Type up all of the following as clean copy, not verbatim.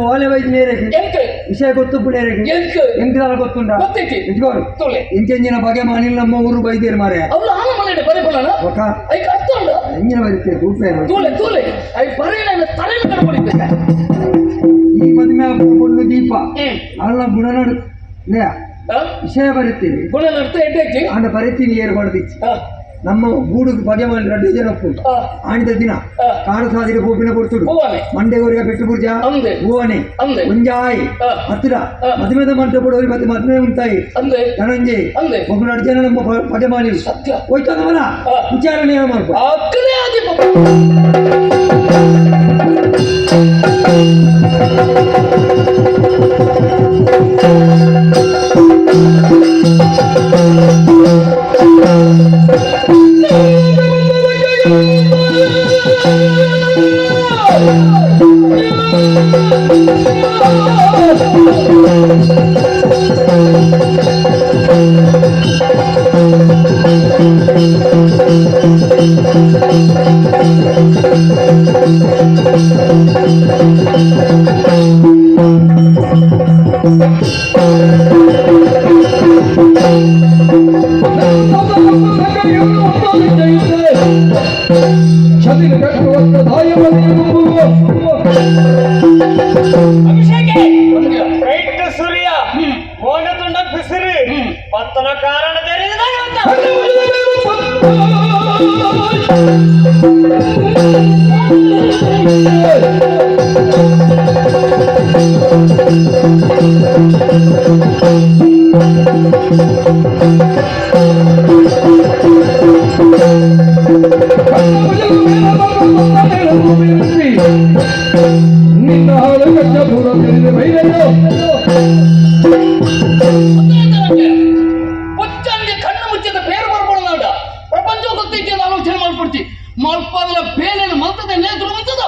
ఓలే వైద్య విషయ ಗೊತ್ತುప్పుడు ಎಂಕದಾಲ ಗೊತ್ತುಂಡ ಇಂಕೆಂಜಿನ ಬಗೆ ಮಾನಿಲ್ಲಮ್ಮ ಊರು ಬೈದೇರು ಮಾರೆ ఒక ಎಂಜಿನ ಬರೀತೆ ಈ ಮದುವೆ ಒಂದು ದೀಪ ಅಲ್ಲ ಗುಣನಡು ವಿಷಯ ಬರೀತೀವಿ ಗುಣ ನಡ್ತಾ ಎಡ್ಡೆ ಅಂದ ಬರೀತೀನಿ ಏರು ಹೊಡೆದಿಚ್ಚಿ ನಮ್ಮ ಗೂಡು ಬಗೆ ಮಾಡಿ ಡಿಸೈನ್ ಒಪ್ಪುಂಟು ಆಣಿದ ದಿನ ಕಾಡು ಸಾದಿರಿ ಗೋಪಿನ ಕೊಡ್ತುಡು ಮಂಡೆಗೋರಿಗೆ ಬೆಟ್ಟು ಬುರ್ಜ ಹೂವನೆ ಮುಂಜಾಯಿ ಹತ್ತಿರ ಮದುವೆದ ಮಂಟ ಕೊಡೋರಿ ಮತ್ತೆ ಮದುವೆ ಉಂಟಾಯಿ ಧನಂಜೆ ಒಬ್ಬನ ಅರ್ಜನ ನಮ್ಮ ಬಗೆ ಮಾಡಿ ಹೋಯ್ತದವಲ್ಲ ವಿಚಾರಣೆ ಮಾಡ್ಕೊ ಸೂರ್ಯ ಮೋಗತುಂಡ ಬಿಸಿರು ಪತ್ತನ ಕಾರಣ ಕಣ್ಣು ಮುಚ್ಚಿದ ಬೇರೆ ಬರ್ಬೋದು ನಾಡ ಪ್ರಪಂಚ ಗೊತ್ತೈತಿ ಆಲೋಚನೆ ಮಾಡ್ಕೊಡ್ತಿ ಮಲ್ಪಾದ ಬೇಲೆನ ಮಲ್ತದ ನೇತೃ ಮುಂಚದ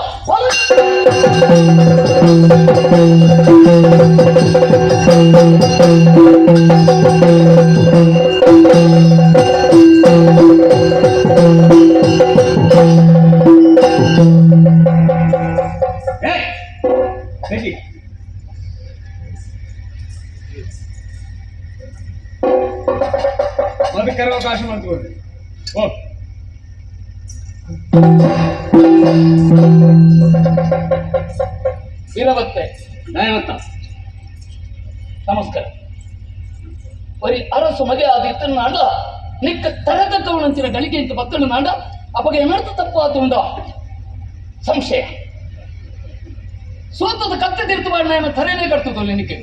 ಅದಕ್ಕೆ ಅವಕಾಶ ಮಾಡ್ಕೊಳ್ಳಿ ಇರವತ್ತೆ ನಮಸ್ಕಾರ ಬರೀ ಅರಸು ಮಗೆ ಆದಿತ್ತು ನಾಡ ನಿಕ್ಕ ತರಗತವನಂಚಿನ ಗಳಿಗೆ ಅಂತ ಬತ್ತಳು ನಾಡ ಅಪಗೆ ಏನರ್ಥ ತಪ್ಪಾತುಂಡ ಸಂಶಯ ಸೋತದ ಕತ್ತೆ ತೀರ್ಥವಾಡ ತರೇನೇ ಕಟ್ತದ ನಿನಗೆ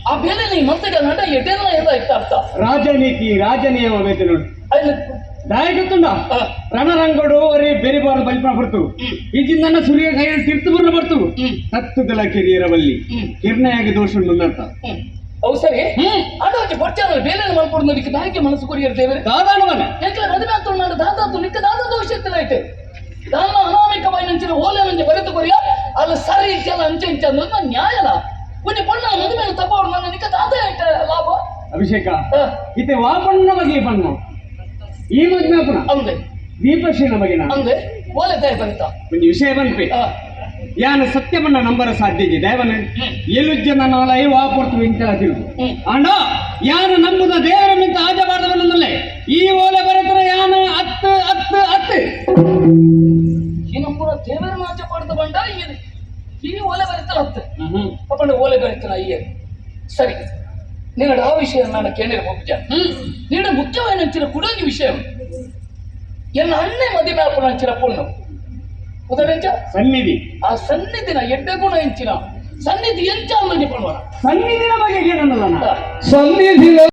ಆ ಬೇಲೆ ನೀ ಮಂತ್ರಿಗ ನಡ ಎಟೆಲ್ಲ ಎಲ್ಲ ಇತ್ತ ಅರ್ಥ ರಾಜನೀತಿ ರಾಜನಿಯಮ ಬೇಕು ನೋಡಿ ದಾಯಕತ್ತುಂಡ ರಣರಂಗೋಡು ಅವರೇ ಬೇರೆ ಬಾರ ಬಲಿಪ ಬರ್ತು ಈಜಿಂದ ಸೂರ್ಯ ಕೈಯಲ್ಲಿ ತೀರ್ಥ ಬರ್ಲ ಬರ್ತು ತತ್ತುಗಲ ಕೆರಿಯರವಲ್ಲಿ ಕಿರ್ಣಯಾಗಿ ದೋಷ ಮುಂದರ್ಥ ಅವು ಸರಿ ಅದಾಚೆ ಪಟ್ಟಾದ ಬೇಲೆ ಮಲ್ಪಡು ನೋಡಿಕ್ಕೆ ದಾಯಕ್ಕೆ ಮನಸ್ಸು ಕೊರಿಯಿರ್ತೇವೆ ದಾದಾನವನ ಯಾಕೆ ಮದುವೆ ಆಗ್ತು ನಾನು ದಾದಾತು ನಿಕ್ಕ ದಾದ ದೋಷ ಇರ್ತಲ್ಲ ಐತೆ ದಾನ ಅನಾಮಿಕವಾಗಿ ನಂಚಿನ ಓಲೆ ನಂಜೆ ಬರೆದು ಕೊರಿಯ ಅಲ್ಲ ಸರಿ ಇಚ್ಚಲ್ಲ ಅಂಚೆ ಇಂಚ ಅನ್ನೋದು ನ್ಯಾಯಲ್ಲ ಒಂದು ಪಣ್ಣ ಮದುವೆ ತಪ್ಪವ್ರು ನನ್ನ ನಿಕ್ಕ ದಾದ ಐತೆ ಲಾಭ ಅಭಿಷೇಕ ಇತ್ತೆ ವಾಪಣ್ಣ ಬಗ್ಗೆ ಬಣ್ಣ ಈ ಮದುವೆ ಪುನ ಅಂದೆ ದೀಪಶ್ರೀನ ಬಗೆನ ಅಂದೆ ಓಲೆ ದಯ ಬರಿತ ಒಂದು ವಿಷಯ ಬಂದ್ಪಿ ಯಾನು ಸತ್ಯವನ್ನ ನಂಬರ ಸಾಧ್ಯ ಇದೆ ದಯವನ ಎಲುಜ್ಜನ ನಾಳೆ ವಾಪಡ್ತು ಇಂತೆಲ್ಲ ತಿರುಗು ಅಂಡ ಯಾನು ನಂಬುದ ದೇವರನ್ನಿಂತ ಆಜಬಾರ್ದವನಲ್ಲೇ ಈ ಓಲೆ ಬರತರ ಯಾನು ಹತ್ತು ಹತ್ತು ಹತ್ತು ಈ ನಂಬುದ ದೇವರನ್ನ ಆಜಬಾರ್ದ ಬಂಡ ಈ ಓಲೆ ಬರೀತಾರ ಹತ್ತು ಅಪ್ಪಂಡ ಓಲೆ ಬರೀತಾರ ಅಯ್ಯ ಸರಿ ನಿನ್ನಡ ಆ ವಿಷಯ ನಾನು ಕೇಳಿರಬಹುದು ನಿನ್ನ ಮುಖ್ಯವಾಗಿ ನಂಚಿನ ಕುಡಂಗಿ ವಿಷಯ ಎನ್ನ ಅಣ್ಣೆ ಮದುವೆ ಹಾಕೊಂಡು ಹಂಚಿನ ಪೊಣ್ಣು ಉದರಂಚ ಸನ್ನಿಧಿ ಆ ಸನ್ನಿಧಿನ ಎಡ್ಡೆ ಗುಣ ಹೆಂಚಿನ ಸನ್ನಿಧಿ ಎಂಚ ಅನ್ನೋ ನಿಪುಣ ಸನ್ನಿಧಿನ ಬಗ್ಗೆ ಏನನ್ನಲ್ಲ ಸನ್ನಿಧಿ